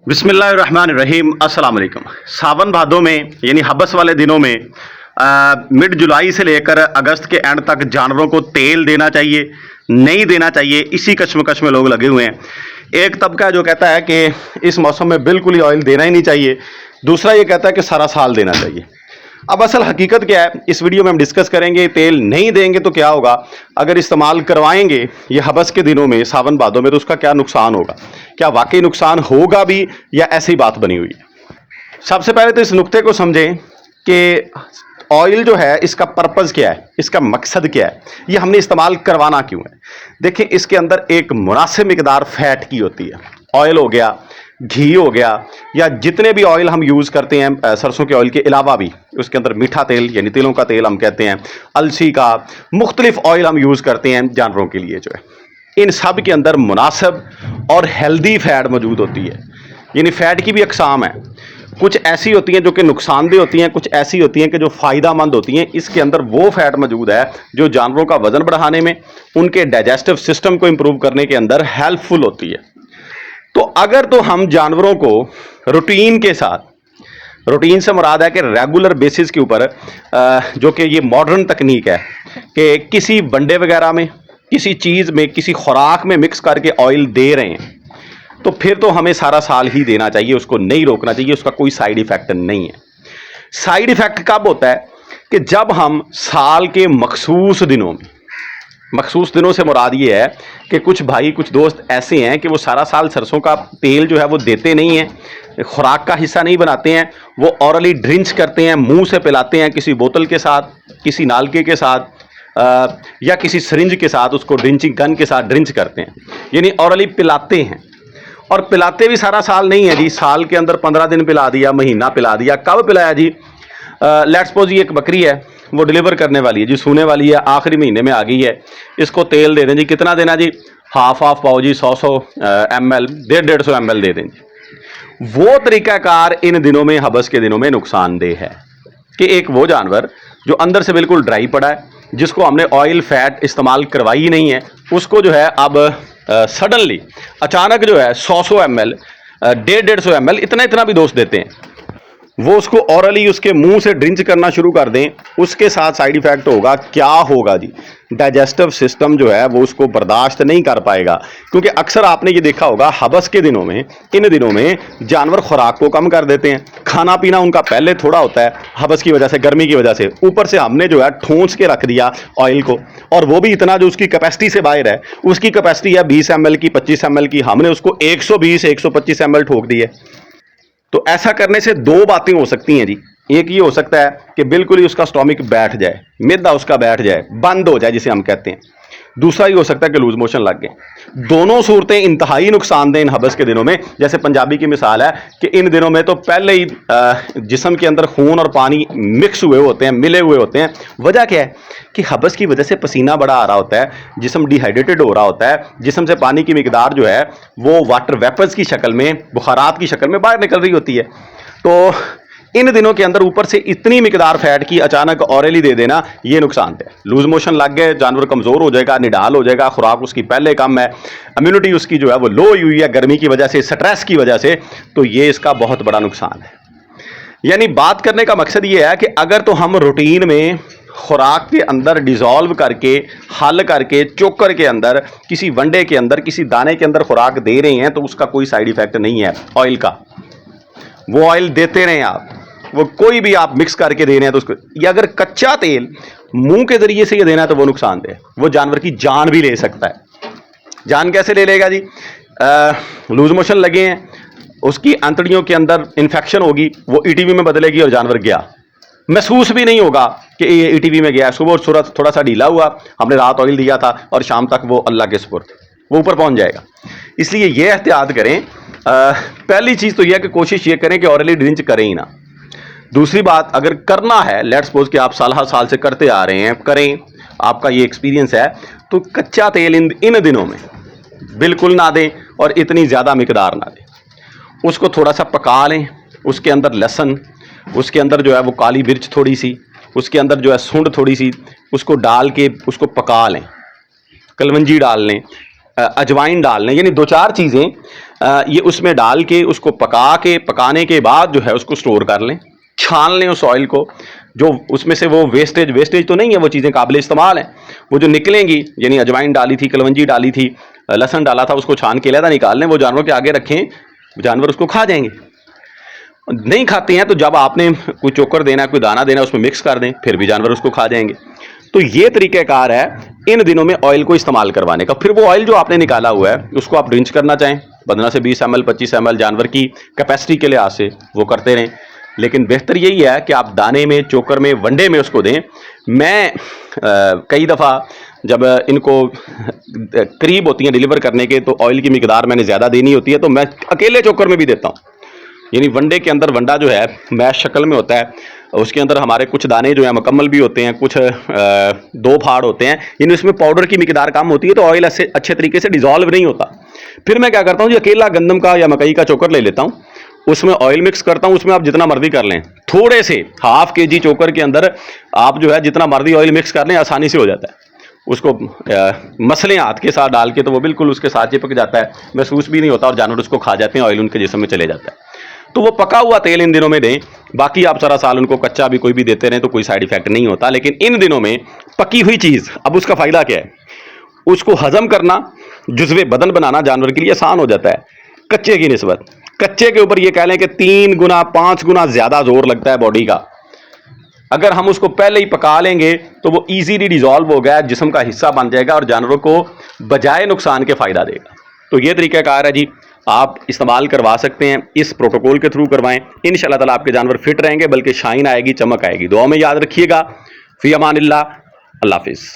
बिस्मिल्लाहिर्रहमानिर्रहीम अस्सलाम वालेकुम। सावन भादों में यानी हबस वाले दिनों में मिड जुलाई से लेकर अगस्त के एंड तक जानवरों को तेल देना चाहिए, नहीं देना चाहिए, इसी कश्मकश में लोग लगे हुए हैं। एक तबका जो कहता है कि इस मौसम में बिल्कुल ही ऑयल देना ही नहीं चाहिए, दूसरा ये कहता है कि सारा साल देना चाहिए। अब असल हकीकत क्या है, इस वीडियो में हम डिस्कस करेंगे। तेल नहीं देंगे तो क्या होगा, अगर इस्तेमाल करवाएंगे ये हबस के दिनों में सावन भादों में तो उसका क्या नुकसान होगा, क्या वाकई नुकसान होगा भी या ऐसी बात बनी हुई है। सबसे पहले तो इस नुक्ते को समझें कि ऑयल जो है इसका पर्पज़ क्या है, इसका मकसद क्या है, ये हमने इस्तेमाल करवाना क्यों है। देखिए इसके अंदर एक मुनासिब मिकदार फैट की होती है। ऑयल हो गया, घी हो गया, या जितने भी ऑयल हम यूज़ करते हैं सरसों के ऑयल के अलावा भी, उसके अंदर मीठा तेल यानी तिलों का तेल हम कहते हैं, अलसी का, मुख्तलिफ ऑयल हम यूज़ करते हैं जानवरों के लिए जो है, इन सब के अंदर मुनासिब और हेल्दी फैट मौजूद होती है। यानी फ़ैट की भी अकसाम है, कुछ ऐसी होती हैं जो कि नुकसानदेह होती हैं, कुछ ऐसी होती हैं कि जो फ़ायदेमंद होती हैं। इसके अंदर वो फैट मौजूद है जो जानवरों का वज़न बढ़ाने में, उनके डाइजेस्टिव सिस्टम को इम्प्रूव करने के अंदर हेल्पफुल होती है। तो अगर तो हम जानवरों को रूटीन के साथ, रूटीन से मुराद है कि रेगुलर बेसिस के ऊपर, जो कि ये मॉडर्न तकनीक है कि किसी वनडे वगैरह में, किसी चीज़ में, किसी खुराक में मिक्स करके ऑयल दे रहे हैं, तो फिर तो हमें सारा साल ही देना चाहिए, उसको नहीं रोकना चाहिए, उसका कोई साइड इफ़ेक्ट नहीं है। साइड इफ़ेक्ट कब होता है कि जब हम साल के मखसूस दिनों में, मखसूस दिनों से मुराद ये है कि कुछ भाई, कुछ दोस्त ऐसे हैं कि वो सारा साल सरसों का तेल जो है वो देते नहीं हैं, खुराक का हिस्सा नहीं बनाते हैं, वो ऑरली ड्रिंच करते हैं, मुंह से पिलाते हैं, किसी बोतल के साथ, किसी नालके के साथ, या किसी सरिंज के साथ, उसको ड्रिंचिंग गन के साथ ड्रिंच करते हैं, यानी ऑरली पिलाते हैं। और पिलाते भी सारा साल नहीं है जी, साल के अंदर 15 दिन पिला दिया, महीना पिला दिया। कब पिलाया जी? लेट्स सपोज ये एक बकरी है, वो डिलीवर करने वाली है जी, सूने वाली है, आखिरी महीने में आ गई है, इसको तेल दे दें जी। कितना देना जी? हाफ पाओ जी, 100 ml, 150 ml दे दें जी। वो तरीकाकार इन दिनों में, हबस के दिनों में नुकसानदेह है कि एक वो जानवर जो अंदर से बिल्कुल ड्राई पड़ा है, जिसको हमने ऑयल फैट इस्तेमाल करवाई ही नहीं है, उसको जो है अब सडनली अचानक जो है 100 ml, 150 ml, इतना भी दोस्त देते हैं, वो उसको ऑरली उसके मुंह से ड्रिंच करना शुरू कर दें, उसके साथ साइड इफेक्ट होगा। क्या होगा जी? डाइजेस्टिव सिस्टम जो है वो उसको बर्दाश्त नहीं कर पाएगा, क्योंकि अक्सर आपने ये देखा होगा हबस के दिनों में, इन दिनों में जानवर खुराक को कम कर देते हैं, खाना पीना उनका पहले थोड़ा होता है हबस की वजह से, गर्मी की वजह से, ऊपर से हमने जो है ठूंस के रख दिया ऑयल को, और वो भी इतना जो उसकी कैपेसिटी से बाहर है। उसकी कैपेसिटी है 20 ml की, 25 ml की, हमने उसको 120-125 ml ठोक दी है। तो ऐसा करने से दो बातें हो सकती हैं जी। एक ये हो सकता है कि बिल्कुल ही उसका स्टोमिक बैठ जाए, मैदा उसका बैठ जाए, बंद हो जाए जिसे हम कहते हैं। दूसरा ये हो सकता है कि लूज मोशन लग गए। दोनों सूरतें इंतहाई नुकसानदेह इन हबस के दिनों में। जैसे पंजाबी की मिसाल है कि इन दिनों में तो पहले ही जिस्म के अंदर खून और पानी मिक्स हुए होते हैं, मिले हुए होते हैं। वजह क्या है कि हबस की वजह से पसीना बड़ा आ रहा होता है, जिस्म डिहाइड्रेटेड हो रहा होता है, जिस्म से पानी की मिकदार जो है वो वाटर वेपर्स की शक्ल में, बुखारात की शक्ल में बाहर निकल रही होती है। तो इन दिनों के अंदर ऊपर से इतनी मिकदार फैट की अचानक ऑरली दे देना, ये नुकसान है। लूज मोशन लग गए, जानवर कमज़ोर हो जाएगा, निडाल हो जाएगा, खुराक उसकी पहले कम है, इम्यूनिटी उसकी जो है वो लो हुई है गर्मी की वजह से, स्ट्रेस की वजह से, तो ये इसका बहुत बड़ा नुकसान है। यानी बात करने का मकसद ये है कि अगर तो हम रूटीन में खुराक के अंदर डिज़ोल्व करके, हल करके, चोकर के अंदर, किसी वनडे के अंदर, किसी दाने के अंदर खुराक दे रहे हैं, तो उसका कोई साइड इफेक्ट नहीं है ऑयल का। वो ऑयल देते रहें आप, वो कोई भी आप मिक्स करके दे रहे हैं तो उसको, या अगर कच्चा तेल मुंह के जरिए से ये देना है तो वो नुकसानदेह है। वो जानवर की जान भी ले सकता है। जान कैसे ले लेगा जी? लूज मोशन लगे हैं, उसकी अंतड़ियों के अंदर इन्फेक्शन होगी, वो ईटीवी में बदलेगी और जानवर गया, महसूस भी नहीं होगा कि ये ईटीवी में गया। सुबह थोड़ा सा ढीला हुआ, हमने रात ऑयल दिया था, और शाम तक वो अल्लाह के सुपुर्द, वो ऊपर पहुंच जाएगा। इसलिए ये एहतियात करें। पहली चीज़ तो यह है कि कोशिश ये करें कि ऑरली ड्रिंच करें ही ना। दूसरी बात, अगर करना है, लेट्स सपोज कि आप साल से करते आ रहे हैं, करें, आपका ये एक्सपीरियंस है, तो कच्चा तेल इन दिनों में बिल्कुल ना दें और इतनी ज़्यादा मिकदार ना दें। उसको थोड़ा सा पका लें, उसके अंदर लहसुन, उसके अंदर जो है वो काली मिर्च थोड़ी सी, उसके अंदर जो है सूंड थोड़ी सी, उसको डाल के उसको पका लें, कलवंजी डाल लें, अजवाइन डाल लें, यानी 2-4 चीज़ें ये उसमें डाल के उसको पकाने के बाद जो है उसको स्टोर कर लें, छान लें उस ऑयल को, जो उसमें से वो वेस्टेज तो नहीं है, वो चीज़ें काबिल इस्तेमाल हैं, वो जो निकलेंगी, यानी अजवाइन डाली थी, कलवंजी डाली थी, लहसुन डाला था, उसको छान के अलहदा निकाल लें, वो जानवरों के आगे रखें, जानवर उसको खा जाएंगे। नहीं खाते हैं तो जब आपने कोई चोकर देना, कोई दाना देना, उसमें मिक्स कर दें, फिर भी जानवर उसको खा जाएंगे। तो ये तरीक़ाकार है इन दिनों में ऑयल को इस्तेमाल करवाने का। फिर वो ऑयल जो आपने निकाला हुआ है उसको आप ड्रिंच करना चाहें 15 से 20 ml 25 ml जानवर की कैपेसिटी के लिहाज से वो करते रहें, लेकिन बेहतर यही है कि आप दाने में, चोकर में, वनडे में उसको दें। मैं कई दफ़ा जब इनको करीब होती हैं डिलीवर करने के, तो ऑयल की मिकदार मैंने ज़्यादा देनी होती है, तो मैं अकेले चोकर में भी देता हूँ। यानी वनडे के अंदर वंडा जो है मैश शक्ल में होता है, उसके अंदर हमारे कुछ दाने जो है मुकम्मल भी होते हैं, कुछ 2 फाड़ होते हैं, यानी उसमें पाउडर की मिकदार कम होती है, तो ऑयल अच्छे तरीके से डिजॉल्व नहीं होता। फिर मैं क्या करता हूँ जी, अकेला गंदम का या मकई का चोकर ले लेता हूँ, उसमें ऑयल मिक्स करता हूँ, उसमें आप जितना मर्जी कर लें, थोड़े से ½ kg चोकर के अंदर आप जो है जितना मर्जी ऑयल मिक्स कर लें, आसानी से हो जाता है। उसको मसलें हाथ के साथ डाल के तो वो बिल्कुल उसके साथ चिपक जाता है, महसूस भी नहीं होता, और जानवर उसको खा जाते हैं, ऑयल उनके जिस्म में चले जाता है। तो वो पका हुआ तेल इन दिनों में दें। बाकी आप सारा साल उनको कच्चा भी कोई भी देते रहें तो कोई साइड इफेक्ट नहीं होता, लेकिन इन दिनों में पकी हुई चीज़, अब उसका फ़ायदा क्या है, उसको हजम करना, जुज़्वे बदन बनाना जानवर के लिए आसान हो जाता है कच्चे की निस्बत। कच्चे के ऊपर ये कह लें कि 3 गुना 5 गुना ज़्यादा जोर लगता है बॉडी का। अगर हम उसको पहले ही पका लेंगे तो वो ईजीली डिजॉल्व हो गया, जिस्म का हिस्सा बन जाएगा और जानवरों को बजाय नुकसान के फ़ायदा देगा। तो ये तरीक़ाकार है जी, आप इस्तेमाल करवा सकते हैं, इस प्रोटोकॉल के थ्रू करवाएं, इंशाअल्लाह ताला आपके जानवर फिट रहेंगे, बल्कि शाइन आएगी, चमक आएगी। दुआ में याद रखिएगा। फ़ी अमानिल्लाह, अल्लाह हाफ़िज़।